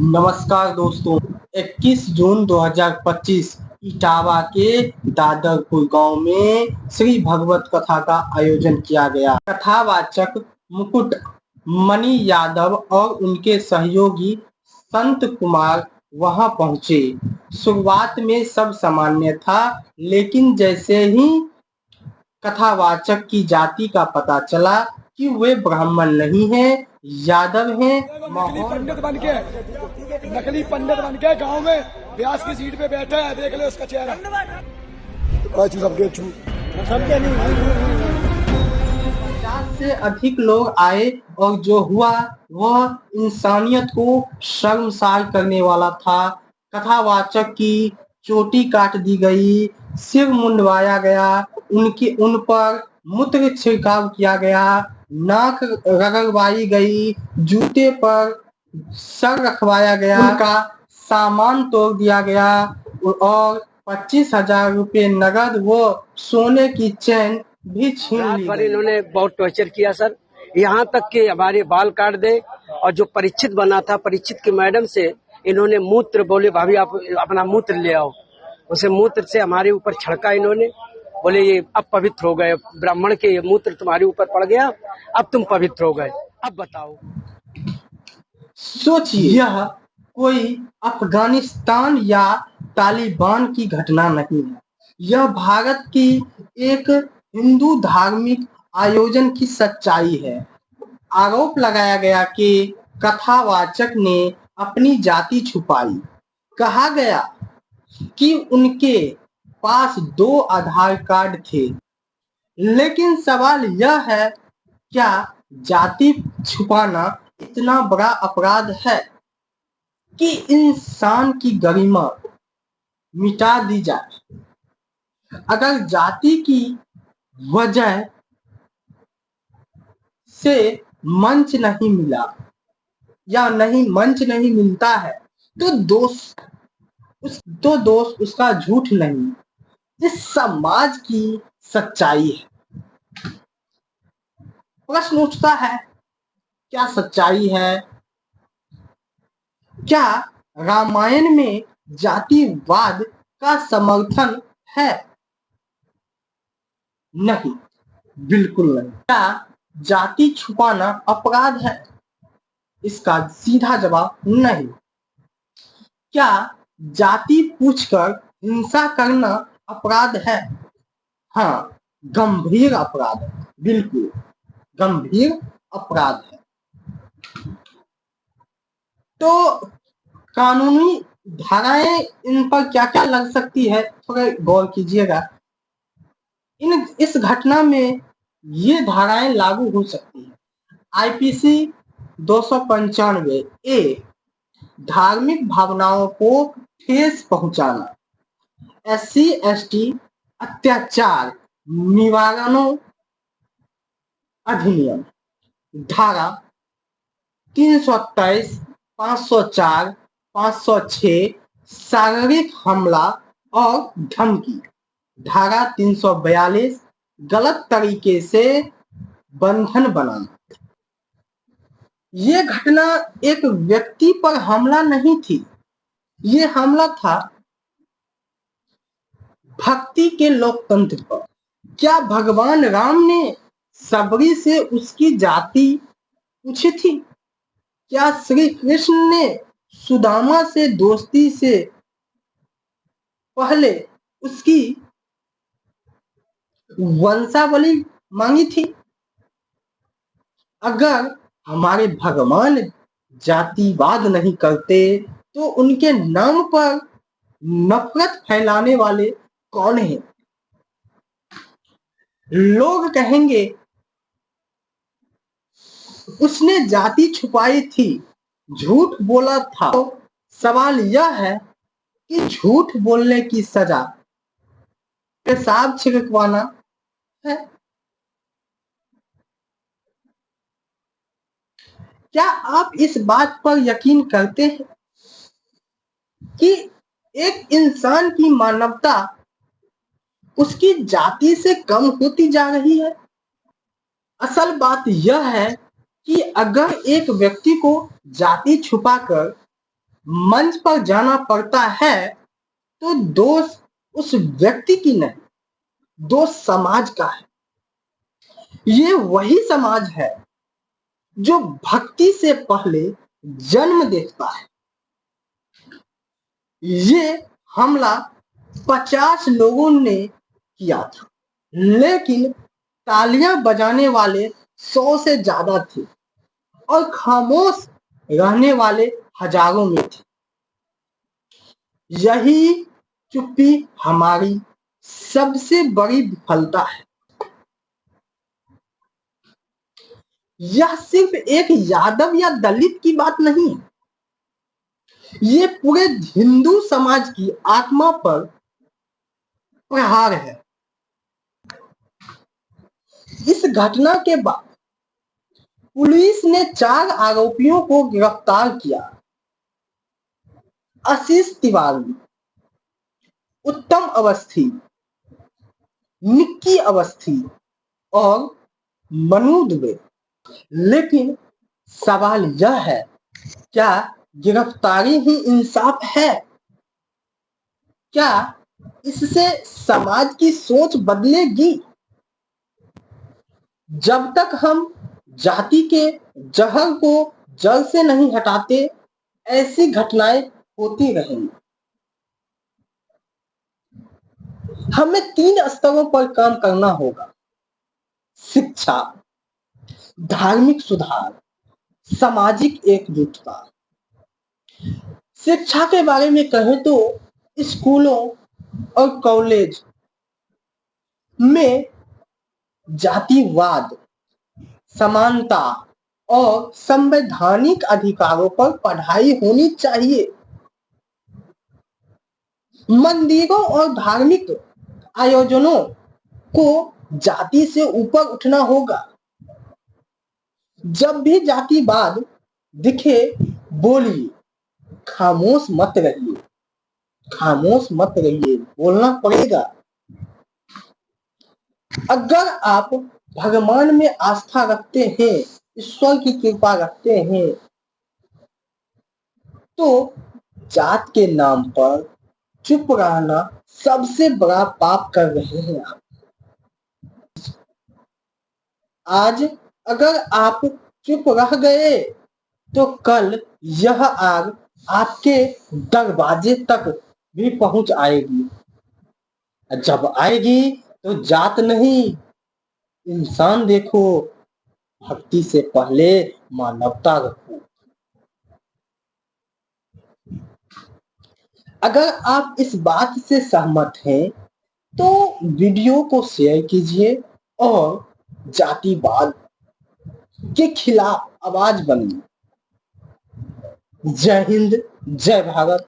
नमस्कार दोस्तों। 21 जून 2025 इटावा के दादरपुर गांव में श्री भगवत कथा का आयोजन किया गया। कथावाचक मुकुट मणि यादव और उनके सहयोगी संत कुमार वहां पहुंचे। शुरुआत में सब सामान्य था, लेकिन जैसे ही कथावाचक की जाति का पता चला कि वे ब्राह्मण नहीं हैं, यादव हैं, नकली पंडित बन के गांव में व्यास की सीट पे बैठा है। देख ले उसका चेहरा। सबके 50 से अधिक लोग आए और जो हुआ वह इंसानियत को शर्मसार करने वाला था। कथावाचक की चोटी काट दी गई, सिर मुंडवाया गया, उन पर मूत्र छिड़काव किया गया, नाक रगड़वाई गई, जूते पर सर रखवाया गया, उनका सामान तोड़ दिया गया और 25,000 रुपये नगद वो सोने की चैन भी छीन ली गई। इन्होंने बहुत टॉर्चर किया सर, यहाँ तक कि हमारे बाल काट दे। और जो परीक्षित बना था, परीक्षित की मैडम से इन्होंने मूत्र बोले, भाभी आप अपना मूत्र ले आओ। उसे मूत्र से हमारे ऊपर छड़का इन्होंने। बोले ये अब पवित्र हो गए, ब्राह्मण के ये मूत्र तुम्हारे ऊपर पड़ गया, अब तुम पवित्र हो गए। अब बताओ, सोचिए, यह कोई अफगानिस्तान या तालिबान की घटना नहीं है। यह भारत की एक हिंदू धार्मिक आयोजन की सच्चाई है। आरोप लगाया गया कि कथावाचक ने अपनी जाति छुपाई। कहा गया कि उनके पास 2 आधार कार्ड थे। लेकिन सवाल यह है, क्या जाति छुपाना इतना बड़ा अपराध है कि इंसान की गरिमा मिटा दी जाए? अगर जाति की वजह से मंच नहीं मिला या मंच नहीं मिलता है तो दोष उसका झूठ नहीं, इस समाज की सच्चाई है। प्रश्न उठता है, क्या सच्चाई है? क्या रामायण में जातिवाद का समर्थन है? नहीं, बिल्कुल नहीं। क्या जाति छुपाना अपराध है? इसका सीधा जवाब नहीं। क्या जाति पूछकर हिंसा करना अपराध है? हाँ, गंभीर अपराध है, बिल्कुल गंभीर अपराध है। तो कानूनी धाराएं इन पर क्या क्या लग सकती है, थोड़ा गौर कीजिएगा। इस घटना में ये धाराएं लागू हो सकती है। आईपीसी 295 ए, धार्मिक भावनाओं को ठेस पहुंचाना। SC ST अत्याचार निवारण अधिनियम, धारा 323, 504, 506 शारीरिक हमला और धमकी, धारा 342 गलत तरीके से बंधन बनाना। ये घटना एक व्यक्ति पर हमला नहीं थी, ये हमला था भक्ति के लोकतंत्र पर। क्या भगवान राम ने सबरी से उसकी जाति पूछी थी? क्या श्री कृष्ण ने सुदामा से दोस्ती से पहले उसकी वंशावली मांगी थी? अगर हमारे भगवान जातिवाद नहीं करते तो उनके नाम पर नफरत फैलाने वाले कौन हैं? लोग कहेंगे उसने जाति छुपाई थी, झूठ बोला था। तो सवाल यह है कि झूठ बोलने की सजा पेशाब छिड़कवाना है? क्या आप इस बात पर यकीन करते हैं कि एक इंसान की मानवता उसकी जाति से कम होती जा रही है? असल बात यह है कि अगर एक व्यक्ति को जाति छुपाकर मंच पर जाना पड़ता है तो दोष उस व्यक्ति की नहीं, दोष समाज का है। ये वही समाज है जो भक्ति से पहले जन्म देखता है। ये हमला 50 लोगों ने किया था, लेकिन तालियां बजाने वाले 100 से ज्यादा थे और खामोश रहने वाले हजारों में थे। यही चुप्पी हमारी सबसे बड़ी विफलता है। यह सिर्फ एक यादव या दलित की बात नहीं है, ये पूरे हिंदू समाज की आत्मा पर प्रहार है। इस घटना के बाद पुलिस ने 4 आरोपियों को गिरफ्तार किया। आशीष तिवारी, उत्तम अवस्थी, निक्की अवस्थी और मनु दुबे। लेकिन सवाल यह है, क्या गिरफ्तारी ही इंसाफ है? क्या इससे समाज की सोच बदलेगी? जब तक हम जाति के जहर को जड़ से नहीं हटाते, ऐसी घटनाएं होती रहेंगी। हमें 3 स्तरों पर काम करना होगा: शिक्षा, धार्मिक सुधार, सामाजिक एकजुटता। शिक्षा के बारे में कहें तो स्कूलों और कॉलेज में जातिवाद, समानता और संवैधानिक अधिकारों पर पढ़ाई होनी चाहिए। मंदिरों और धार्मिक आयोजनों को जाति से ऊपर उठना होगा। जब भी जातिवाद दिखे, बोलिए, खामोश मत रहिए, खामोश मत रहिए, बोलना पड़ेगा। अगर आप भगवान में आस्था रखते हैं, ईश्वर की कृपा रखते हैं, तो जात के नाम पर चुप रहना सबसे बड़ा पाप कर रहे हैं आप। आज अगर आप चुप रह गए तो कल यह आग आपके दरवाजे तक भी पहुंच आएगी। जब आएगी तो जात नहीं, इंसान देखो, भक्ति से पहले मानवता रखो। अगर आप इस बात से सहमत हैं तो वीडियो को शेयर कीजिए और जातिवाद के खिलाफ आवाज बनिए। जय हिंद, जय भारत।